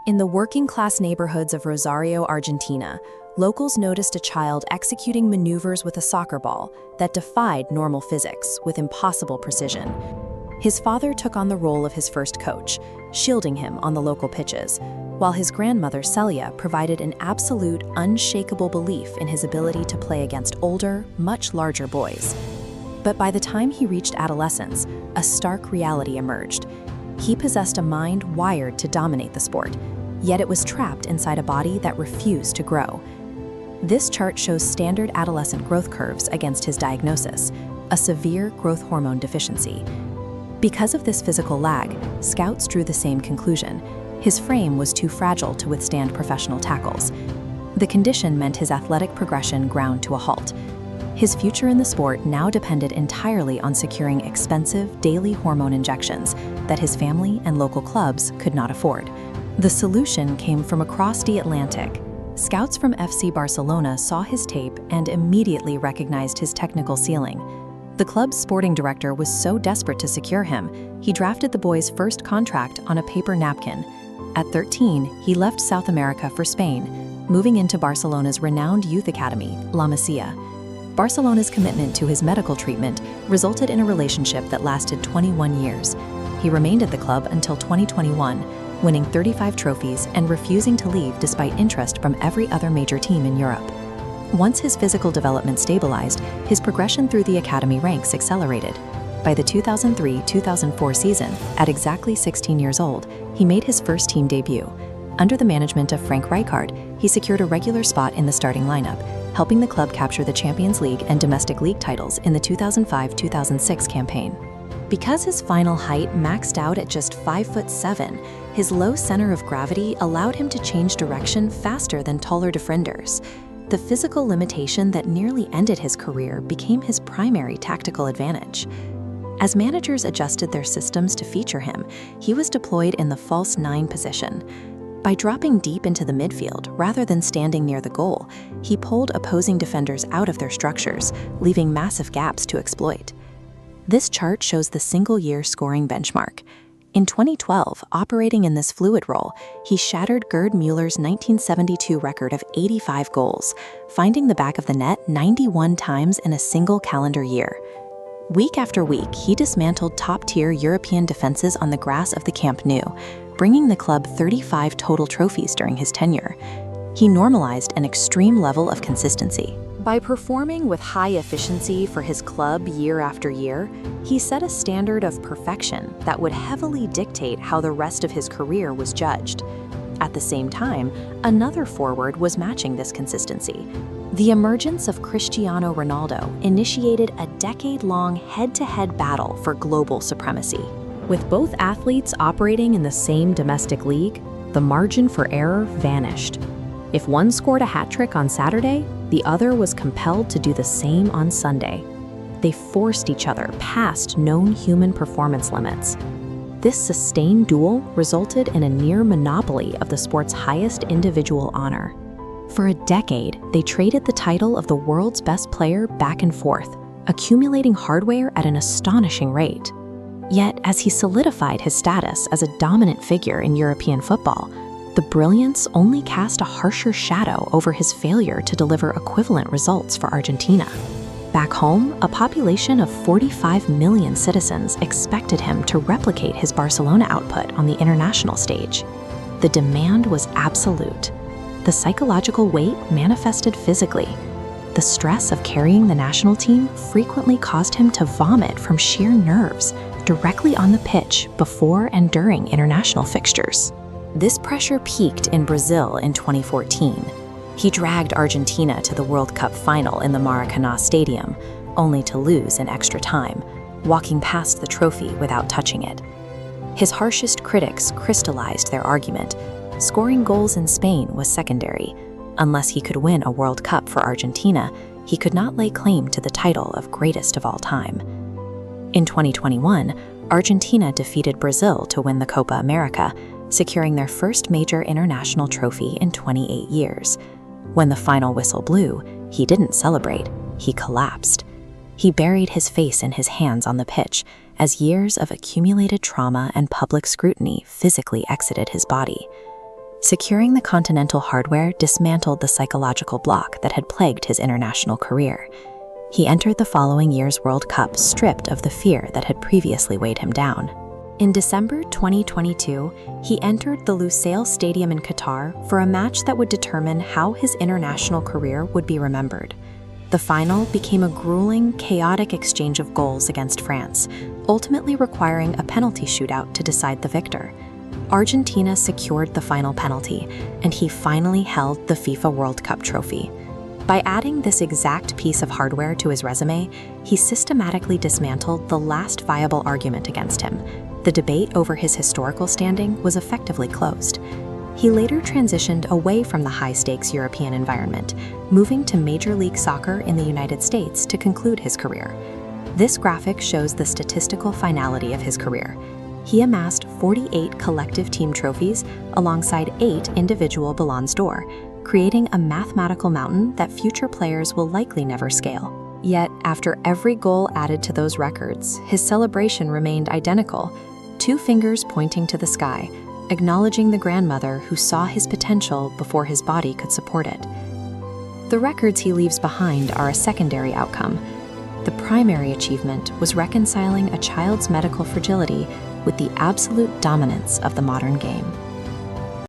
In the working-class neighborhoods of Rosario, Argentina, locals noticed a child executing maneuvers with a soccer ball that defied normal physics with impossible precision. His father took on the role of his first coach, shielding him on the local pitches, while his grandmother Celia provided an absolute, unshakable belief in his ability to play against older, much larger boys. But by the time he reached adolescence, a stark reality emerged. He possessed a mind wired to dominate the sport, yet it was trapped inside a body that refused to grow. This chart shows standard adolescent growth curves against his diagnosis, a severe growth hormone deficiency. Because of this physical lag, scouts drew the same conclusion. His frame was too fragile to withstand professional tackles. The condition meant his athletic progression ground to a halt. His future in the sport now depended entirely on securing expensive daily hormone injections that his family and local clubs could not afford. The solution came from across the Atlantic. Scouts from FC Barcelona saw his tape and immediately recognized his technical ceiling. The club's sporting director was so desperate to secure him, he drafted the boy's first contract on a paper napkin. At 13, he left South America for Spain, moving into Barcelona's renowned youth academy, La Masia. Barcelona's commitment to his medical treatment resulted in a relationship that lasted 21 years. He remained at the club until 2021, winning 35 trophies and refusing to leave despite interest from every other major team in Europe. Once his physical development stabilized, his progression through the academy ranks accelerated. By the 2003-2004 season, at exactly 16 years old, he made his first team debut. Under the management of Frank Rijkaard, he secured a regular spot in the starting lineup, helping the club capture the Champions League and domestic league titles in the 2005-2006 campaign. Because his final height maxed out at just 5'7", his low center of gravity allowed him to change direction faster than taller defenders. The physical limitation that nearly ended his career became his primary tactical advantage. As managers adjusted their systems to feature him, he was deployed in the false nine position. By dropping deep into the midfield rather than standing near the goal, he pulled opposing defenders out of their structures, leaving massive gaps to exploit. This chart shows the single-year scoring benchmark. In 2012, operating in this fluid role, he shattered Gerd Muller's 1972 record of 85 goals, finding the back of the net 91 times in a single calendar year. Week after week, he dismantled top-tier European defenses on the grass of the Camp Nou, bringing the club 35 total trophies during his tenure. He normalized an extreme level of consistency. By performing with high efficiency for his club year after year, he set a standard of perfection that would heavily dictate how the rest of his career was judged. At the same time, another forward was matching this consistency. The emergence of Cristiano Ronaldo initiated a decade-long head-to-head battle for global supremacy. With both athletes operating in the same domestic league, the margin for error vanished. If one scored a hat-trick on Saturday, the other was compelled to do the same on Sunday. They forced each other past known human performance limits. This sustained duel resulted in a near monopoly of the sport's highest individual honor. For a decade, they traded the title of the world's best player back and forth, accumulating hardware at an astonishing rate. Yet, as he solidified his status as a dominant figure in European football, the brilliance only cast a harsher shadow over his failure to deliver equivalent results for Argentina. Back home, a population of 45 million citizens expected him to replicate his Barcelona output on the international stage. The demand was absolute. The psychological weight manifested physically. The stress of carrying the national team frequently caused him to vomit from sheer nerves directly on the pitch before and during international fixtures. This pressure peaked in Brazil in 2014. He dragged Argentina to the World Cup final in the Maracanã Stadium, only to lose in extra time, walking past the trophy without touching it. His harshest critics crystallized their argument. Scoring goals in Spain was secondary. Unless he could win a World Cup for Argentina, he could not lay claim to the title of greatest of all time. In 2021, Argentina defeated Brazil to win the Copa America, securing their first major international trophy in 28 years. When the final whistle blew, he didn't celebrate, he collapsed. He buried his face in his hands on the pitch as years of accumulated trauma and public scrutiny physically exited his body. Securing the continental hardware dismantled the psychological block that had plagued his international career. He entered the following year's World Cup stripped of the fear that had previously weighed him down. In December 2022, he entered the Lusail Stadium in Qatar for a match that would determine how his international career would be remembered. The final became a grueling, chaotic exchange of goals against France, ultimately requiring a penalty shootout to decide the victor. Argentina secured the final penalty, and he finally held the FIFA World Cup trophy. By adding this exact piece of hardware to his resume, he systematically dismantled the last viable argument against him. The debate over his historical standing was effectively closed. He later transitioned away from the high-stakes European environment, moving to Major League Soccer in the United States to conclude his career. This graphic shows the statistical finality of his career. He amassed 48 collective team trophies alongside 8 individual Ballons d'Or, creating a mathematical mountain that future players will likely never scale. Yet, after every goal added to those records, his celebration remained identical, 2 fingers pointing to the sky, acknowledging the grandmother who saw his potential before his body could support it. The records he leaves behind are a secondary outcome. The primary achievement was reconciling a child's medical fragility with the absolute dominance of the modern game.